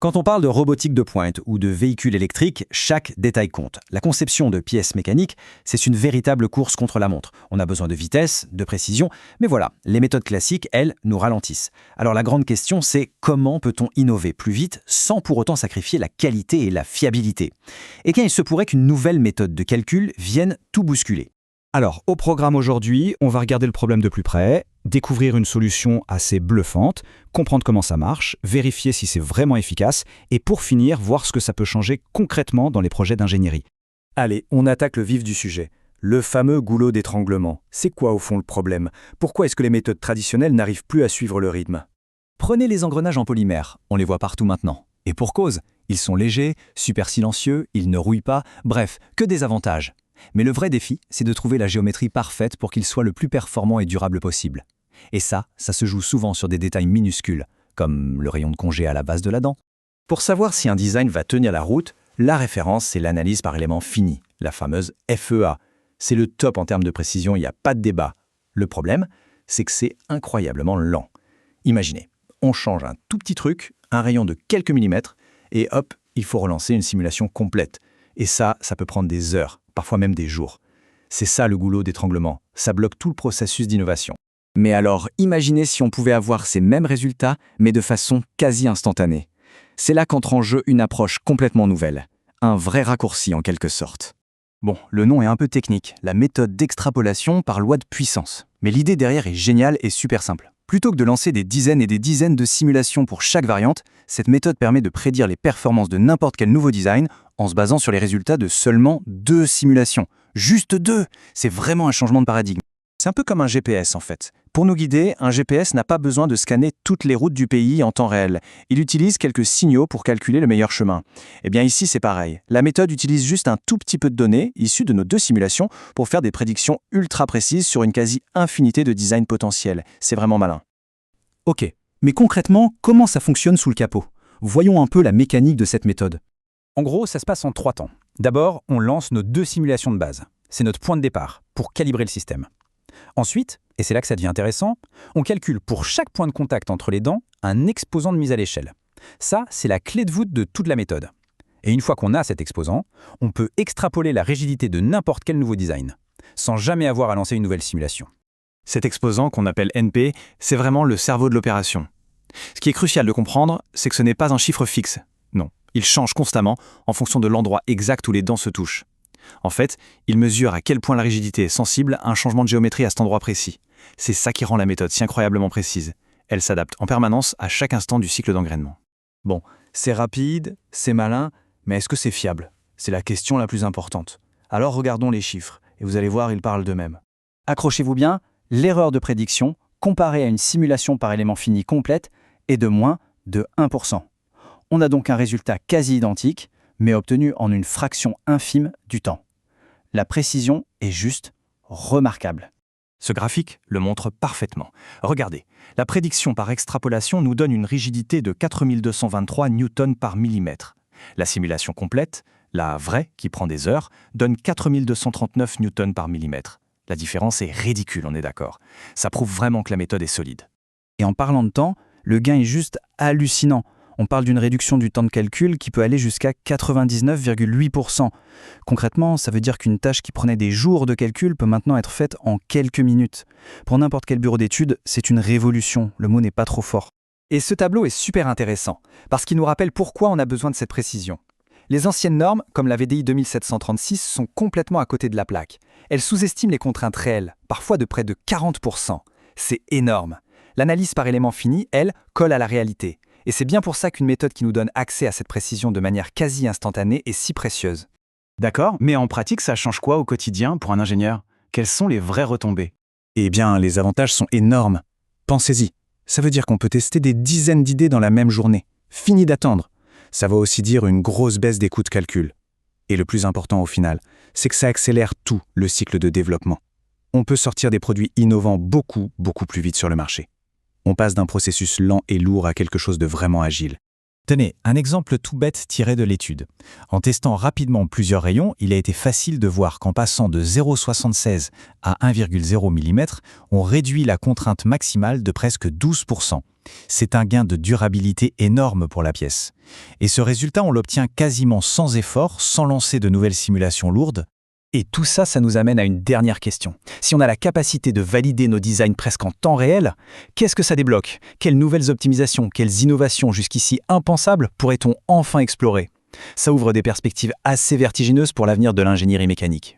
Quand on parle de robotique de pointe ou de véhicules électriques, chaque détail compte. La conception de pièces mécaniques, c'est une véritable course contre la montre. On a besoin de vitesse, de précision, mais voilà, les méthodes classiques, elles, nous ralentissent. Alors la grande question, c'est comment peut-on innover plus vite sans pour autant sacrifier la qualité et la fiabilité? Eh bien, il se pourrait qu'une nouvelle méthode de calcul vienne tout bousculer. Alors, au programme aujourd'hui, on va regarder le problème de plus près, découvrir une solution assez bluffante, comprendre comment ça marche, vérifier si c'est vraiment efficace, et pour finir, voir ce que ça peut changer concrètement dans les projets d'ingénierie. Allez, on attaque le vif du sujet. Le fameux goulot d'étranglement. C'est quoi au fond le problème? Pourquoi est-ce que les méthodes traditionnelles n'arrivent plus à suivre le rythme? Prenez les engrenages en polymère, on les voit partout maintenant. Et pour cause, ils sont légers, super silencieux, ils ne rouillent pas, bref, que des avantages. Mais le vrai défi, c'est de trouver la géométrie parfaite pour qu'il soit le plus performant et durable possible. Et ça se joue souvent sur des détails minuscules, comme le rayon de congé à la base de la dent. Pour savoir si un design va tenir la route, la référence, c'est l'analyse par éléments finis, la fameuse FEA. C'est le top en termes de précision, il n'y a pas de débat. Le problème, c'est que c'est incroyablement lent. Imaginez, on change un tout petit truc, un rayon de quelques millimètres, et hop, il faut relancer une simulation complète. Et ça peut prendre des heures, parfois même des jours. C'est ça le goulot d'étranglement, ça bloque tout le processus d'innovation. Mais alors, imaginez si on pouvait avoir ces mêmes résultats, mais de façon quasi instantanée. C'est là qu'entre en jeu une approche complètement nouvelle, un vrai raccourci en quelque sorte. Bon, le nom est un peu technique, la méthode d'extrapolation par loi de puissance. Mais l'idée derrière est géniale et super simple. Plutôt que de lancer des dizaines et des dizaines de simulations pour chaque variante, cette méthode permet de prédire les performances de n'importe quel nouveau design en se basant sur les résultats de seulement 2 simulations. Juste 2! C'est vraiment un changement de paradigme. C'est un peu comme un GPS en fait. Pour nous guider, un GPS n'a pas besoin de scanner toutes les routes du pays en temps réel. Il utilise quelques signaux pour calculer le meilleur chemin. Eh bien ici c'est pareil. La méthode utilise juste un tout petit peu de données issues de nos 2 simulations pour faire des prédictions ultra précises sur une quasi-infinité de designs potentiels. C'est vraiment malin. Ok, mais concrètement, comment ça fonctionne sous le capot? Voyons un peu la mécanique de cette méthode. En gros, ça se passe en 3 temps. D'abord, on lance nos 2 simulations de base. C'est notre point de départ pour calibrer le système. Ensuite, et c'est là que ça devient intéressant, on calcule pour chaque point de contact entre les dents un exposant de mise à l'échelle. Ça, c'est la clé de voûte de toute la méthode. Et une fois qu'on a cet exposant, on peut extrapoler la rigidité de n'importe quel nouveau design, sans jamais avoir à lancer une nouvelle simulation. Cet exposant qu'on appelle NP, c'est vraiment le cerveau de l'opération. Ce qui est crucial de comprendre, c'est que ce n'est pas un chiffre fixe. Non, il change constamment en fonction de l'endroit exact où les dents se touchent. En fait, il mesure à quel point la rigidité est sensible à un changement de géométrie à cet endroit précis. C'est ça qui rend la méthode si incroyablement précise. Elle s'adapte en permanence à chaque instant du cycle d'engrainement. Bon, c'est rapide, c'est malin, mais est-ce que c'est fiable? C'est la question la plus importante. Alors regardons les chiffres, et vous allez voir, ils parlent d'eux-mêmes. Accrochez-vous bien, l'erreur de prédiction, comparée à une simulation par élément fini complète, est de moins de 1%. On a donc un résultat quasi identique, mais obtenu en une fraction infime du temps. La précision est juste remarquable. Ce graphique le montre parfaitement. Regardez, la prédiction par extrapolation nous donne une rigidité de 4223 newtons par millimètre. La simulation complète, la vraie, qui prend des heures, donne 4239 newtons par millimètre. La différence est ridicule, on est d'accord. Ça prouve vraiment que la méthode est solide. Et en parlant de temps, le gain est juste hallucinant. On parle d'une réduction du temps de calcul qui peut aller jusqu'à 99,8%. Concrètement, ça veut dire qu'une tâche qui prenait des jours de calcul peut maintenant être faite en quelques minutes. Pour n'importe quel bureau d'études, c'est une révolution, le mot n'est pas trop fort. Et ce tableau est super intéressant, parce qu'il nous rappelle pourquoi on a besoin de cette précision. Les anciennes normes, comme la VDI 2736, sont complètement à côté de la plaque. Elles sous-estiment les contraintes réelles, parfois de près de 40%. C'est énorme. L'analyse par élément fini, elle, colle à la réalité. Et c'est bien pour ça qu'une méthode qui nous donne accès à cette précision de manière quasi instantanée est si précieuse. D'accord, mais en pratique, ça change quoi au quotidien pour un ingénieur? Quelles sont les vraies retombées? Eh bien, les avantages sont énormes. Pensez-y, ça veut dire qu'on peut tester des dizaines d'idées dans la même journée. Fini d'attendre. Ça va aussi dire une grosse baisse des coûts de calcul. Et le plus important au final, c'est que ça accélère tout le cycle de développement. On peut sortir des produits innovants beaucoup plus vite sur le marché. On passe d'un processus lent et lourd à quelque chose de vraiment agile. Tenez, un exemple tout bête tiré de l'étude. En testant rapidement plusieurs rayons, il a été facile de voir qu'en passant de 0,76 à 1,0 mm, on réduit la contrainte maximale de presque 12%. C'est un gain de durabilité énorme pour la pièce. Et ce résultat, on l'obtient quasiment sans effort, sans lancer de nouvelles simulations lourdes. Et tout ça, ça nous amène à une dernière question. Si on a la capacité de valider nos designs presque en temps réel, qu'est-ce que ça débloque? Quelles nouvelles optimisations, quelles innovations jusqu'ici impensables pourrait-on enfin explorer? Ça ouvre des perspectives assez vertigineuses pour l'avenir de l'ingénierie mécanique.